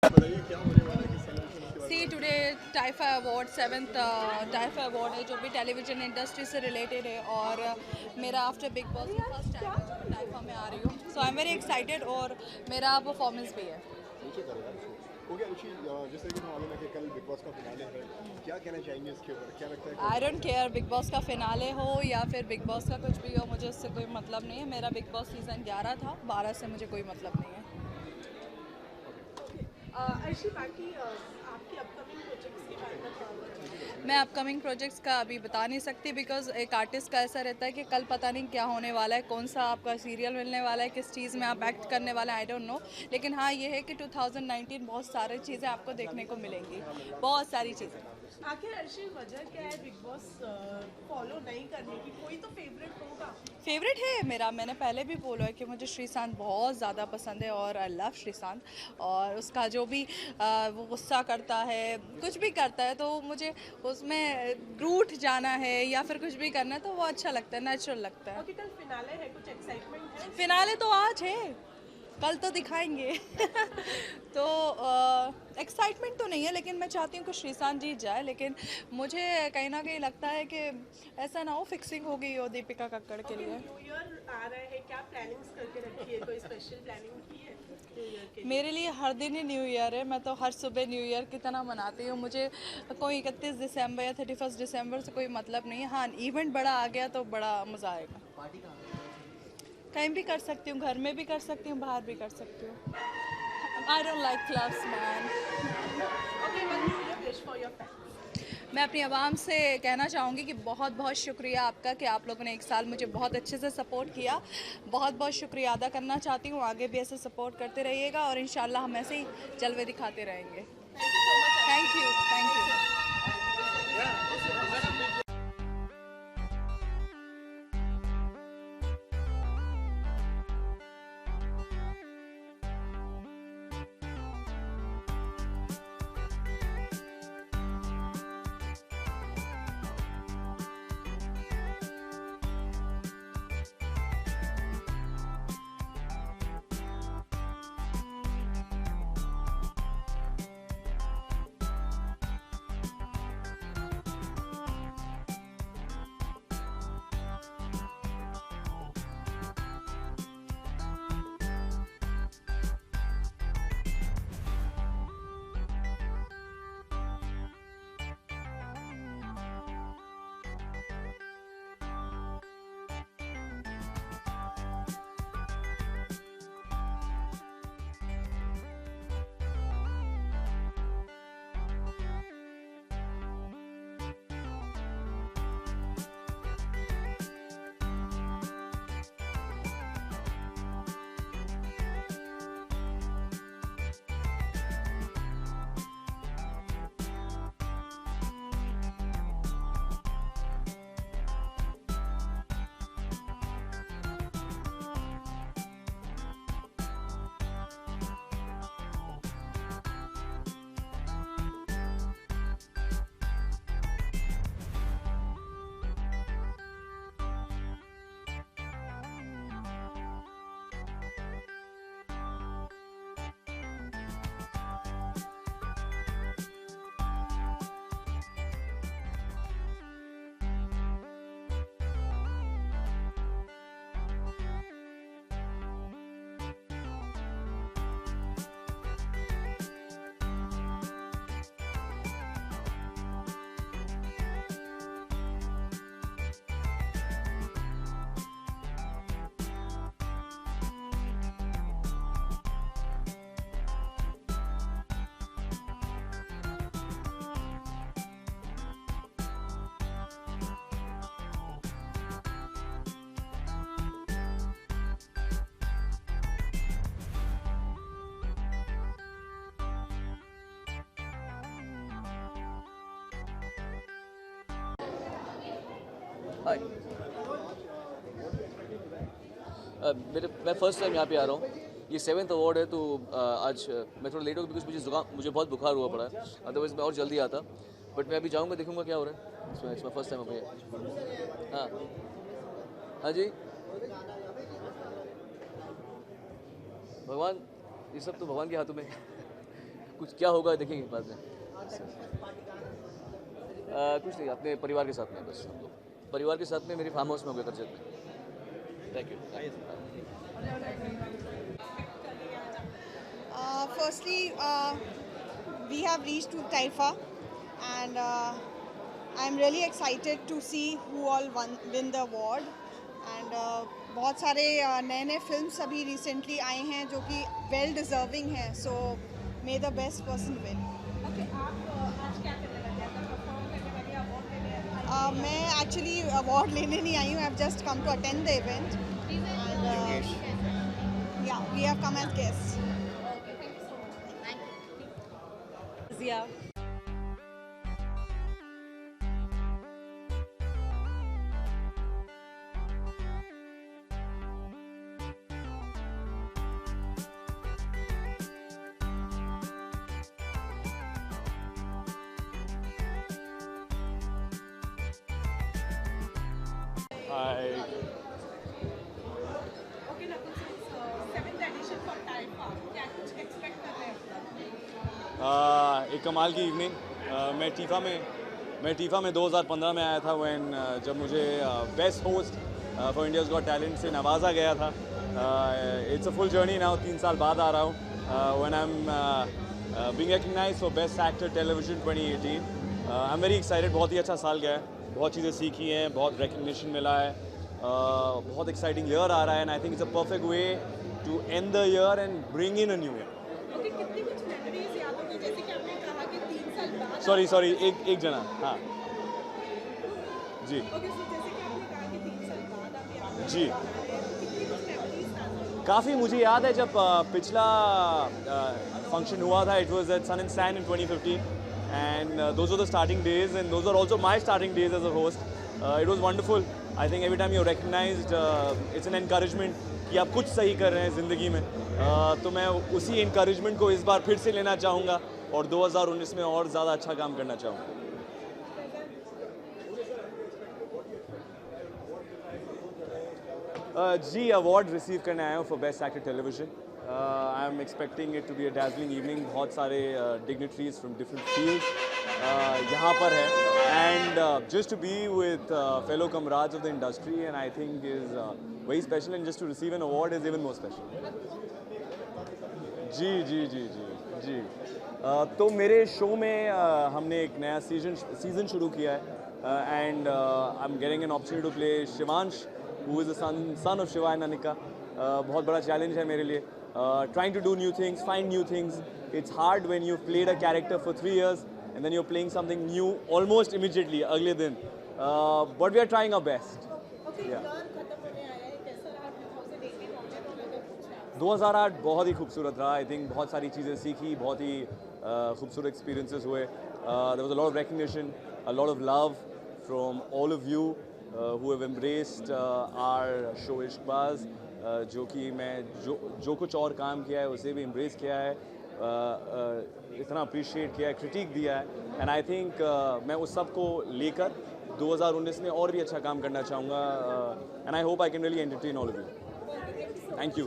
बताइए क्या होने वाला है, किस सीरियल से उसके बारे सी में। टुडे टाइफा अवार्ड 7th टाइफा अवार्ड है जो भी टेलीविज़न इंडस्ट्री से रिलेटेड है और मेरा आफ्टर बिग बॉस में फर्स्ट टाइम है जो मैं टाइफा में आ रही हूँ। सो आई एम वेरी एक्साइटेड और मेरा परफॉर्मेंस भी है। नीचे करो यार इसको। ओके रुचि, जिस तरीके से मालूम है कि कल बिग बॉस का फिनाले है, क्या कहना चाहेंगे इसके ऊपर, क्या लगता है आई कौन। डोंट केयर बिग बॉस का फिनाले हो या फिर बिग बॉस का कुछ भी हो, मुझे उससे कोई मतलब नहीं है। मेरा बिग बॉस सीज़न 11 था, 12 से मुझे कोई मतलब नहीं है। अर्शी बाकी आपकी अपकमिंग प्रोजेक्ट्स के बारे में मैं अपकमिंग प्रोजेक्ट्स का अभी बता नहीं सकती बिकॉज एक आर्टिस्ट का ऐसा रहता है कि कल पता नहीं क्या होने वाला है, कौन सा आपका सीरियल मिलने वाला है, किस चीज़ में आप एक्ट करने वाले हैं, आई डोंट नो। लेकिन हाँ ये है कि 2019 बहुत सारी चीज़ें आपको देखने को मिलेंगी, बहुत सारी चीज़ें। आखिर अर्शी वजह क्या है बिग बॉस फॉलो नहीं करने की? कोई तो फेवरेट होगा। फेवरेट है मेरा, मैंने पहले भी बोला है कि मुझे श्रीशांत बहुत ज़्यादा पसंद है और आई लव श्रीशांत। और उसका जो भी वो गुस्सा करता है, कुछ भी करता है, तो मुझे उसमें रूठ जाना है या फिर कुछ भी करना है तो वो अच्छा लगता है, नेचुरल लगता है। ओके, कल फिनाले है, कुछ एक्साइटमेंट है? फिनाले तो आज है, कल तो दिखाएंगे। तो एक्साइटमेंट तो नहीं है लेकिन मैं चाहती हूँ कि श्रीशांत जीत जाए, लेकिन मुझे कहीं ना कहीं लगता है कि ऐसा ना हो फिक्सिंग हो गई हो दीपिका कक्कड़ के ओके, लिए। न्यू ईयर आ रहा है, क्या प्लानिंग्स करके रखी है? कोई स्पेशल प्लानिंग की है न्यू ईयर के लिए? मेरे लिए हर दिन ही न्यू ईयर है, मैं तो हर सुबह न्यू ईयर की तरह मनाती हूँ। मुझे कोई 31 दिसंबर या 31 दिसंबर से कोई मतलब नहीं है। हाँ इवेंट बड़ा आ गया तो बड़ा मज़ा आएगा। कहीं भी कर सकती हूँ, घर में भी कर सकती हूँ, बाहर भी कर सकती हूँ। I don't like clubs man. Okay, one new year wish for your family. मैं अपनी आवाम से कहना चाहूँगी कि बहुत बहुत शुक्रिया आपका कि आप लोगों ने एक साल मुझे बहुत अच्छे से सपोर्ट किया। बहुत बहुत शुक्रिया अदा करना चाहती हूँ, आगे भी ऐसे सपोर्ट करते रहिएगा और इंशाल्लाह हम ऐसे ही जलवे दिखाते रहेंगे। Thank you so much. Thank you, thank you. Hi. मेरे मैं फ़र्स्ट टाइम यहाँ पे आ रहा हूँ। ये 7th अवार्ड है तो आज मैं थोड़ा लेट हो गया बिकॉज मुझे बहुत बुखार हुआ पड़ा है, अदरवाइज़ मैं और जल्दी आता। बट मैं अभी जाऊँगा, देखूँगा क्या हो रहा है। It's my first time okay. हाँ हाँ जी। भगवान, ये सब तो भगवान के हाथों में है। कुछ क्या होगा देखेंगे बाद में। कुछ नहीं, अपने परिवार के साथ में बस हम लोग परिवार के साथ में मेरी फार्म हाउस में हो गया करजत में। Thank you. Firstly, we have reached to Taifa, and I'm really excited to see who all win the award. And बहुत सारे नए नए फिल्म्स अभी रिसेंटली आए हैं जो कि वेल डिजर्विंग हैं, so may the best person win. Okay, आप आज क्या करने लगे? परफॉर्म करने वाली अवार्ड लेने? मैं एक्चुअली अवार्ड लेने नहीं आई हूँ, I have just come to attend the event, and yeah we have come as guests. Jiya okay Nakul Singh, 7th edition for Taifa, क्या कुछ एक्सपेक्ट कर रहे हैं? एक कमाल की इवनिंग। मैं टीफा में 2015 में आया था जब मुझे best host for India's got talent से नवाजा गया था। It's a full journey now, 3 साल बाद आ रहा हूँ। When I am being recognised for best actor television 2018। I am very excited. बहुत ही अच्छा साल गया है, बहुत चीज़ें सीखी हैं, बहुत रिकग्निशन मिला है, बहुत एक्साइटिंग ईयर आ रहा है, and I think it's a perfect way to end the year and bring in a new year. Okay, कितनी कुछ मेमोरीज याद होगी, जैसे कि आपने कहा कि 3 साल बाद? सॉरी एक जना, हाँ जी ओके, सो जैसे कि आपने कहा कि 3 साल बाद आप यहाँ जी। कितनी कुछ मेमोरीज ताज़ा? काफ़ी मुझे याद है जब पिछला फंक्शन हुआ था, it was at Sun and Sand in 2015, and those are the starting days and those are also my starting days as a host. It was wonderful. I think every time you recognised, it's an encouragement कि आप कुछ सही कर रहे हैं ज़िंदगी में। तो मैं उसी इनकरेजमेंट को इस बार फिर से लेना चाहूँगा और 2019 में और ज़्यादा अच्छा काम करना चाहूँगा। जी, अवार्ड रिसीव करने आया हूँ for best actor television. I am expecting it to be a dazzling evening. बहुत सारे डिग्निटरीज फ्रॉम डिफरेंट फील्ड्स यहाँ पर है, and just to be with fellow comrades of the industry, and I think is very special, and just to receive an award is even more special. जी। तो मेरे show में हमने एक नया सीज़न शुरू किया है, and I am getting an opportunity to play Shivansh, who is the son of Shiva and Anika. बहुत बड़ा चैलेंज है मेरे लिए, trying to do new things, find new things. It's hard when you've played a character for 3 years and then you're playing something new almost immediately अगले दिन, but we are trying our best. Okay, year खत्म होने आया है, कैसा रहा 2018 online और अगर कुछ? 2008 बहुत ही खूबसूरत रहा। आई थिंक बहुत सारी चीज़ें सीखी, बहुत ही खूबसूरत एक्सपीरियंसेस हुए। There was a lot of recognition, a lot of love from all of you who have embraced our show इश्कबाज़, जो कि मैं जो कुछ और काम किया है उसे भी embrace किया है, इतना अप्रिशिएट किया है, क्रिटिक दिया है, एंड आई थिंक मैं उस सब को लेकर 2019 में और भी अच्छा काम करना चाहूँगा, and I hope I can really entertain all of you. Thank you.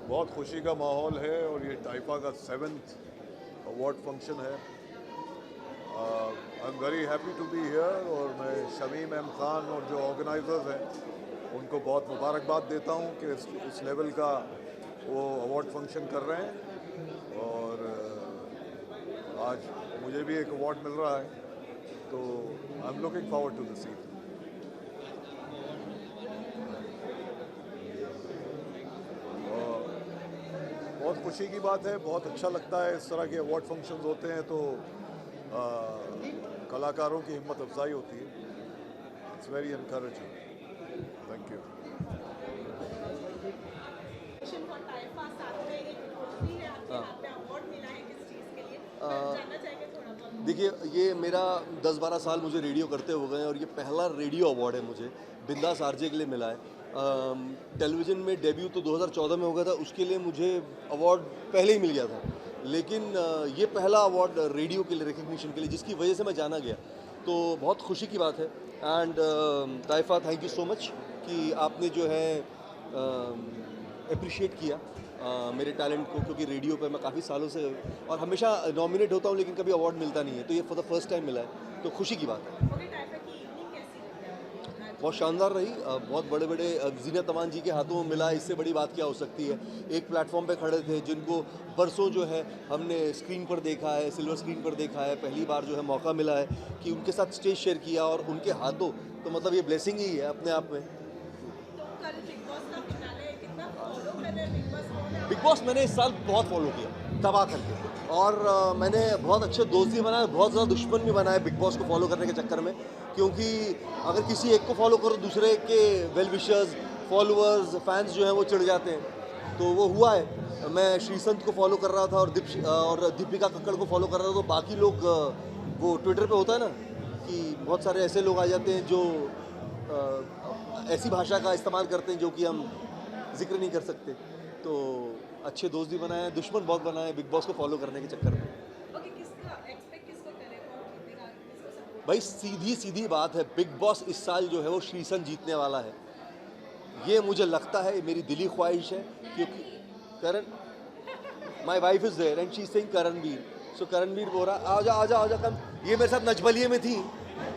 बहुत खुशी का माहौल है और ये टाइफा का 7th अवार्ड फंक्शन है। I am very happy to be here, और मैं शमीम एम खान और जो ऑर्गेनाइजर्स हैं उनको बहुत मुबारकबाद देता हूँ कि इस लेवल का वो अवार्ड फंक्शन कर रहे हैं, और आज मुझे भी एक अवार्ड मिल रहा है, तो I am looking forward to this evening. बहुत खुशी की बात है, बहुत अच्छा लगता है इस तरह के अवार्ड फंक्शंस होते हैं तो कलाकारों की हिम्मत अफजाई होती है। It's very encouraging. Thank you. For Taifa साथ में एक ट्रॉफी है आपके हाथ में, अवार्ड मिला है किस चीज़ के लिए? जानना चाहेंगे थोड़ा बहुत। देखिए, ये मेरा 10-12 साल मुझे रेडियो करते हो गए हैं और ये पहला रेडियो अवार्ड है मुझे बिंदास आरजे के लिए मिला है। टेलीविज़न में डेब्यू तो 2014 में हो गया था, उसके लिए मुझे अवार्ड पहले ही मिल गया था, लेकिन ये पहला अवार्ड रेडियो के लिए, रिकग्निशन के लिए, जिसकी वजह से मैं जाना गया, तो बहुत खुशी की बात है। And Taifa, thank you so much कि आपने जो है अप्रिशिएट किया मेरे टैलेंट को, क्योंकि रेडियो पे मैं काफ़ी सालों से और हमेशा नॉमिनेट होता हूँ लेकिन कभी अवार्ड मिलता नहीं है, तो ये फॉर द फर्स्ट टाइम मिला है, तो खुशी की बात है। बहुत शानदार रही, बहुत बड़े बड़े जीनत अमान जी के हाथों में मिला, इससे बड़ी बात क्या हो सकती है। एक प्लेटफॉर्म पे खड़े थे जिनको बरसों जो है हमने स्क्रीन पर देखा है, सिल्वर स्क्रीन पर देखा है, पहली बार जो है मौका मिला है कि उनके साथ स्टेज शेयर किया और उनके हाथों, तो मतलब ये ब्लेसिंग ही है अपने आप में। बिग बॉस मैंने इस साल बहुत फॉलो किया, तबाह करके, और मैंने बहुत अच्छे दोस्त भी बनाए, बहुत ज़्यादा दुश्मन भी बनाए बिग बॉस को फॉलो करने के चक्कर में, क्योंकि अगर किसी एक को फॉलो करो दूसरे के वेल विशर्स, फॉलोअर्स, फैंस जो हैं वो चिढ़ जाते हैं, तो वो हुआ है। मैं श्रीसंत को फॉलो कर रहा था और दीपिका कक्कड़ को फॉलो कर रहा था, तो बाकी लोग वो ट्विटर पे होता है ना कि बहुत सारे ऐसे लोग आ जाते हैं जो ऐसी भाषा का इस्तेमाल करते हैं जो कि हम जिक्र नहीं कर सकते, तो अच्छे दोस्त भी बनाए, दुश्मन बहुत बनाए बिग बॉस को फॉलो करने के चक्कर में। भाई सीधी सीधी बात है, बिग बॉस इस साल जो है वो श्रीसंत जीतने वाला है, ये मुझे लगता है, मेरी दिली ख्वाहिश है, क्योंकि Karan, my wife is there and she is saying Karanvir, so Karanvir बोल रहा आजा आजा आजा कम, ये मेरे साथ नचबलिए में थी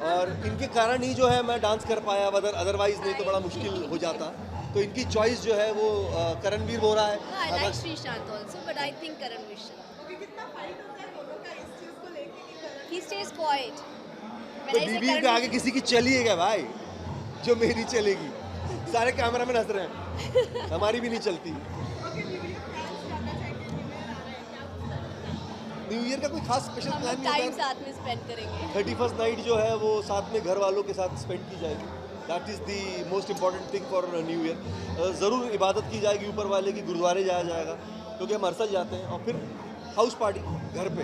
और इनके कारण ही जो है मैं डांस कर पाया, अदरवाइज नहीं तो बड़ा मुश्किल हो जाता, तो इनकी चॉइस जो है वो करणवीर बोल रहा है। I like Shrishant also, but I think Karanveer Singh. He stays quiet. तो बीवी के आगे किसी की चली है क्या भाई, जो मेरी चलेगी? सारे कैमरा में हंस रहे हैं, हमारी भी नहीं चलती। न्यू ईयर का कोई खास स्पेशल प्लान नहीं टाइम होता? साथ में स्पेंड करेंगे। 31st नाइट जो है वो साथ में घर वालों के साथ स्पेंड की जाएगी, that is the most important thing for new year. ज़रूर इबादत की जाएगी ऊपर वाले की, गुरुद्वारे जाया जाएगा, क्योंकि हम हर साल जाते हैं, और फिर हाउस पार्टी घर पे।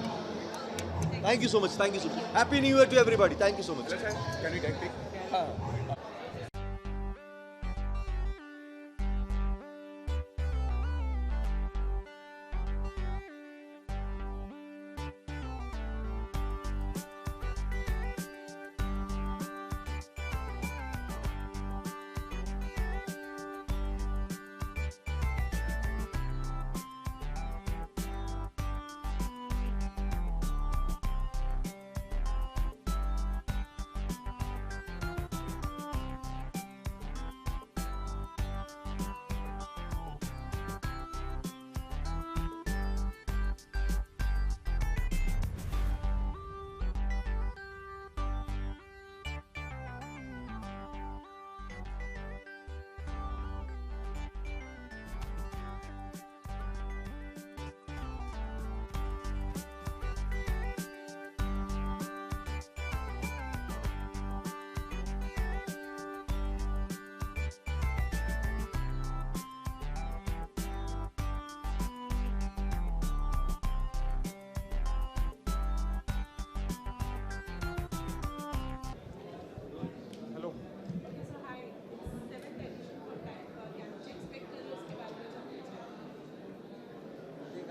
Thank you so much, thank you so much, happy new year to everybody, thank you so much. Can we take pic? हाँ।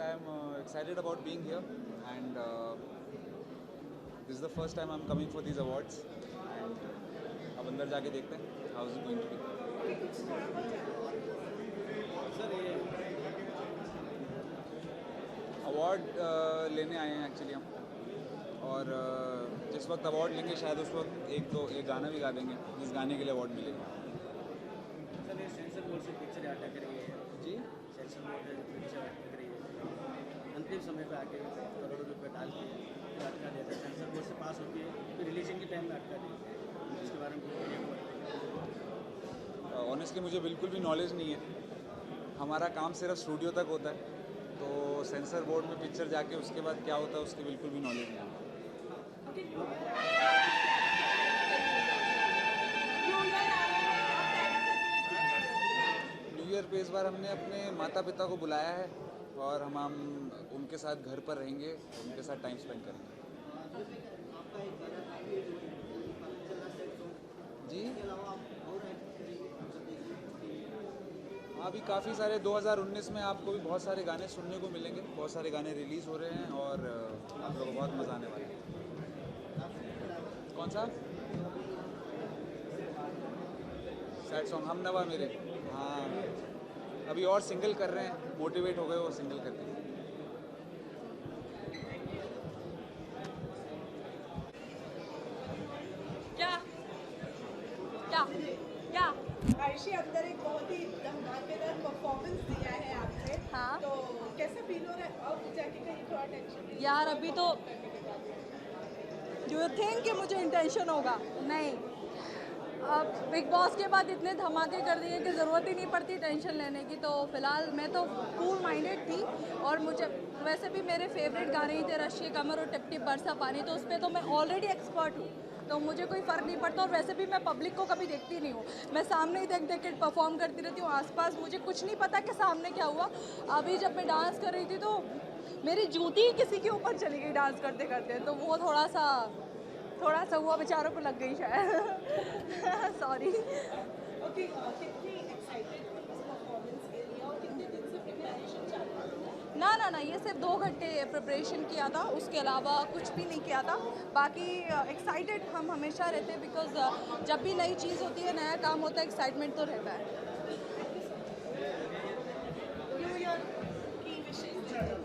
I'm excited about being here, and this is the first time I'm coming for these awards. And अब अंदर जाके देखते हैं how is it going to be. Award लेने आए हैं actually हम, और जिस वक्त अवार्ड लेंगे शायद उस वक्त एक गाना भी गा देंगे जिस गाने के लिए अवार्ड मिलेगा। सर ये सेंसर बोर्ड से पिक्चर अटक रही है जी, सेंसर बोर्ड से पिक्चर अटक रही है, अंतिम समय पे आके करोड़ों रुपए डाल के फिर अटका देता है, सेंसर बोर्ड से पास होके फिर रिलीजिंग के टाइम में अटका देता है, इसके बारे में ऑनेस्टली मुझे बिल्कुल भी नॉलेज नहीं है। हमारा काम सिर्फ स्टूडियो तक होता है, तो सेंसर बोर्ड में पिक्चर जाके उसके बाद क्या होता है उसकी बिल्कुल भी नॉलेज नहीं है। न्यू ईयर पे इस बार हमने अपने माता पिता को बुलाया है और हम उनके साथ घर पर रहेंगे, उनके साथ टाइम स्पेंड करेंगे। जी अभी काफ़ी सारे 2019 में आपको भी बहुत सारे गाने सुनने को मिलेंगे, बहुत सारे गाने रिलीज़ हो रहे हैं और आप लोगों को बहुत मज़ा आने वाला है। कौन सा सैड सॉन्ग? हम नवा मेरे, हाँ अभी और सिंगल कर रहे हैं, मोटिवेट हो गए वो सिंगल करके। क्या क्या क्या आयशी अंदर एक बहुत ही धमाकेदार परफॉर्मेंस दिया है आपने। हाँ। तो कैसा फील हो रहा है अब जाके कहीं थोड़ा टेंशन? यार अभी तो डू यू थिंक कि मुझे इंटेंशन होगा? नहीं, अब बिग बॉस के बाद इतने धमाके कर दिए कि ज़रूरत ही नहीं पड़ती टेंशन लेने की। तो फिलहाल मैं तो कूल माइंडेड थी और मुझे वैसे भी मेरे फेवरेट गाने ही थे रश्शि कमर और टिप टिप बरसा पानी, तो उस पर तो मैं ऑलरेडी एक्सपर्ट हूँ, तो मुझे कोई फ़र्क नहीं पड़ता। और वैसे भी मैं पब्लिक को कभी देखती नहीं हूँ, मैं सामने ही देख देख के परफॉर्म करती रहती हूँ। आसपास मुझे कुछ नहीं पता कि सामने क्या हुआ। अभी जब मैं डांस कर रही थी तो मेरी जूती ही किसी के ऊपर चली गई डांस करते करते, तो वो थोड़ा सा हुआ, बेचारों को लग गई शायद। सॉरी। ओके, कितनी एक्साइटेड हो इस परफॉर्मेंस के लिए और कितने दिन से प्रिपरेशन चालू है? ना ये सिर्फ 2 घंटे प्रिपरेशन किया था, उसके अलावा कुछ भी नहीं किया था। बाकी एक्साइटेड हम हमेशा रहते हैं, बिकॉज जब भी नई चीज़ होती है, नया काम होता है, एक्साइटमेंट तो रहता है। न्यू ईयर की विशेष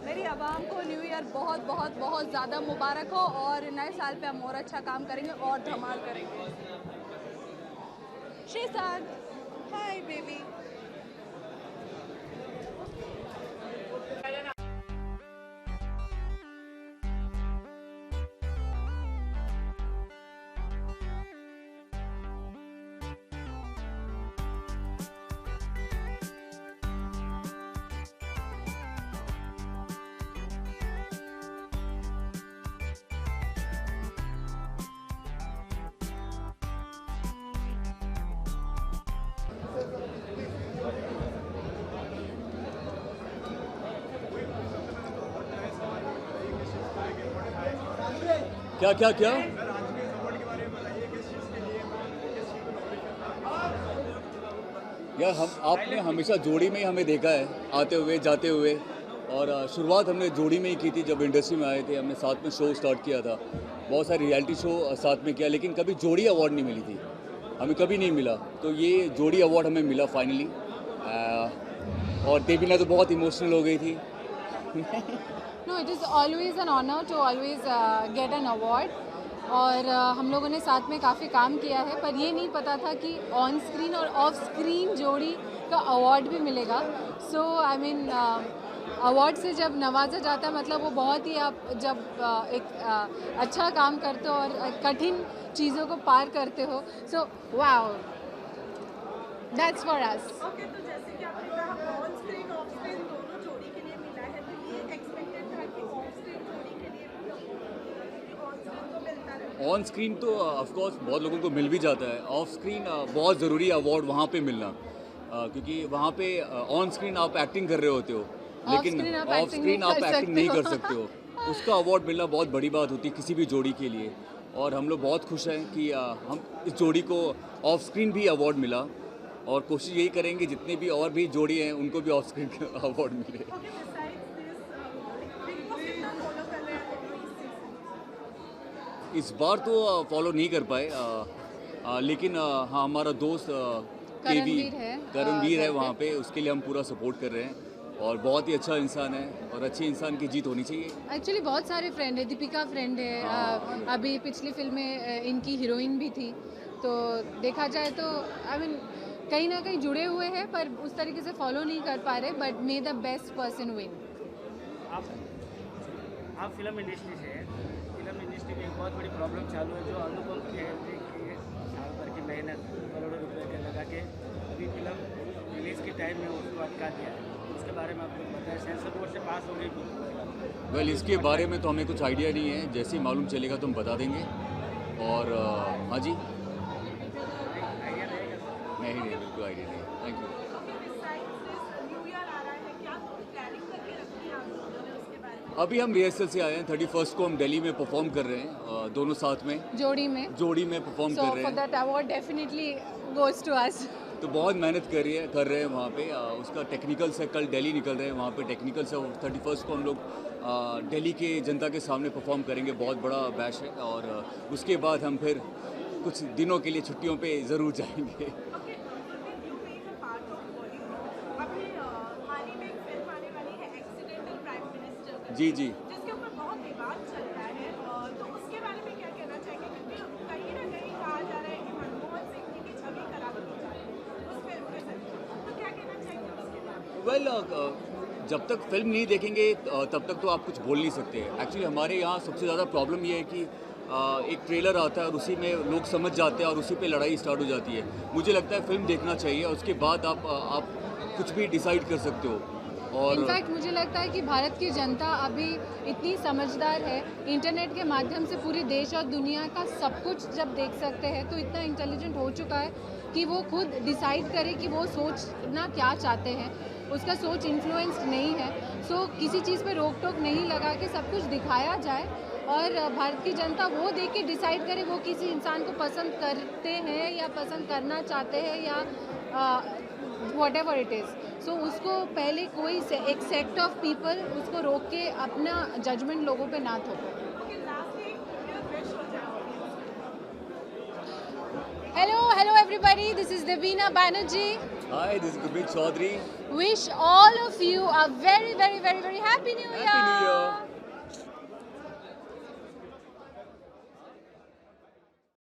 मेरी आवाम को न्यू ईयर बहुत बहुत बहुत ज़्यादा मुबारक हो और नए साल पे हम और अच्छा काम करेंगे और धमाल करेंगे। Sreesanth, hi baby. क्या क्या क्या यार, आपने हमेशा जोड़ी में ही हमें देखा है आते हुए जाते हुए, और शुरुआत हमने जोड़ी में ही की थी। जब इंडस्ट्री में आए थे हमने साथ में शो स्टार्ट किया था, बहुत सारे रियलिटी शो साथ में किया, लेकिन कभी जोड़ी अवार्ड नहीं मिली थी हमें, कभी नहीं मिला। तो ये जोड़ी अवार्ड हमें मिला फाइनली, और देवीना तो बहुत इमोशनल हो गई थी। No, it is always an honor to always get an award. और हम लोगों ने साथ में काफ़ी काम किया है, पर ये नहीं पता था कि ऑन स्क्रीन और ऑफ स्क्रीन जोड़ी का अवार्ड भी मिलेगा। सो आई मीन अवार्ड से जब नवाजा जाता है, मतलब वो बहुत ही, आप जब एक अच्छा काम करते हो और कठिन चीज़ों को पार करते हो, so wow, that's for us. Okay, तो जैसे कि आपने कहा ऑन स्क्रीन ऑफ स्क्रीन दोनों जोड़ी के लिए मिला है, तो ये एक्सपेक्टेड था कि ऑफ स्क्रीन जोड़ी के लिए भी ऑन स्क्रीन तो मिलता रहता है। ऑन स्क्रीन तो ऑफ कोर्स बहुत लोगों को मिल भी जाता है, ऑफ स्क्रीन बहुत ज़रूरी है अवार्ड वहाँ पे मिलना, क्योंकि वहाँ पे ऑन स्क्रीन आप एक्टिंग कर रहे होते हो, लेकिन ऑफ स्क्रीन आप एक्टिंग नहीं कर सकते हो। उसका अवार्ड मिलना बहुत बड़ी बात होती है किसी भी जोड़ी के लिए, और हम लोग बहुत खुश हैं कि हम इस जोड़ी को ऑफ स्क्रीन भी अवार्ड मिला, और कोशिश यही करेंगे जितने भी और भी जोड़ी हैं उनको भी ऑफ स्क्रीन अवार्ड मिले। इस बार तो फॉलो नहीं कर पाए, लेकिन हाँ, हमारा दोस्त करणवीर है वहाँ पे, उसके लिए हम पूरा सपोर्ट कर रहे हैं, और बहुत ही अच्छा इंसान है, और अच्छे इंसान की जीत होनी चाहिए। एक्चुअली बहुत सारे फ्रेंड है, दीपिका फ्रेंड है, अभी पिछली फिल्म में इनकी हीरोइन भी थी, तो देखा जाए तो आई मीन कहीं ना कहीं जुड़े हुए हैं, पर उस तरीके से फॉलो नहीं कर पा रहे, but may the best person win. आप फिल्म इंडस्ट्री से हैं, फिल्म इंडस्ट्री में एक बहुत बड़ी प्रॉब्लम चालू है, जो अनुपम खेर की साल भर की मेहनत करोड़ों रुपए के लगा के अभी फिल्म रिलीज़ के टाइम में उसको अटका दिया है, उसके बारे में आपको पता है, सेंसर बोर्ड से पास हो गई। वेल, इसके बारे में तो हमें कुछ आइडिया नहीं है, जैसे ही मालूम चलेगा तो हम बता देंगे। और हाँ जी, नहीं बिल्कुल आइडिया नहीं। Thank you. अभी हम रिहर्सल से आए हैं। 31st को हम दिल्ली में परफॉर्म कर रहे हैं, दोनों साथ में जोड़ी में परफॉर्म कर रहे फॉर हैं। That award definitely goes to us. तो बहुत मेहनत कर रहे हैं वहाँ पे। उसका टेक्निकल से कल दिल्ली निकल रहे हैं, वहाँ पे टेक्निकल से 31st को हम लोग दिल्ली के जनता के सामने परफॉर्म करेंगे। बहुत बड़ा बैश है और उसके बाद हम फिर कुछ दिनों के लिए छुट्टियों पे ज़रूर जाएंगे। Okay, you being a part of Bollywood, अभी हाल ही में एक फिल्म आने वाली है एक्सीडेंटल प्राइम मिनिस्टर, जी जिसके ऊपर बहुत विवाद चल रहा है, तो उसके बारे में क्या कहना चाहेंगे? क्योंकि कहीं ना कहीं कहा जा रहा है कि मनमोहन सिंह जी की छवि खराब की जा रही है उस फिल्म के साथ, तो क्या कहना चाहेंगे उसके बारे में? जब तक फिल्म नहीं देखेंगे तब तक तो आप कुछ बोल नहीं सकते। एक्चुअली हमारे यहाँ सबसे ज़्यादा प्रॉब्लम ये है कि एक ट्रेलर आता है और उसी में लोग समझ जाते हैं और उसी पे लड़ाई स्टार्ट हो जाती है। मुझे लगता है फिल्म देखना चाहिए, उसके बाद आप कुछ भी डिसाइड कर सकते हो। और इनफैक्ट मुझे लगता है कि भारत की जनता अभी इतनी समझदार है, इंटरनेट के माध्यम से पूरे देश और दुनिया का सब कुछ जब देख सकते हैं तो इतना इंटेलिजेंट हो चुका है कि वो खुद डिसाइड करे कि वो सोचना क्या चाहते हैं। उसका सोच इन्फ्लुएंस्ड नहीं है। सो किसी चीज़ पे रोक टोक नहीं लगा के सब कुछ दिखाया जाए और भारत की जनता वो देख के डिसाइड करे वो किसी इंसान को पसंद करते हैं या पसंद करना चाहते हैं या व्हाटएवर इट इज़। सो उसको पहले कोई एक सेक्ट ऑफ पीपल उसको रोक के अपना जजमेंट लोगों पे ना थोपे। Hello everybody, this is Devina Banerjee. Hi, this is Gurmeet Chaudhary. Wish all of you a very, very, very, very happy New Year. Happy New Year.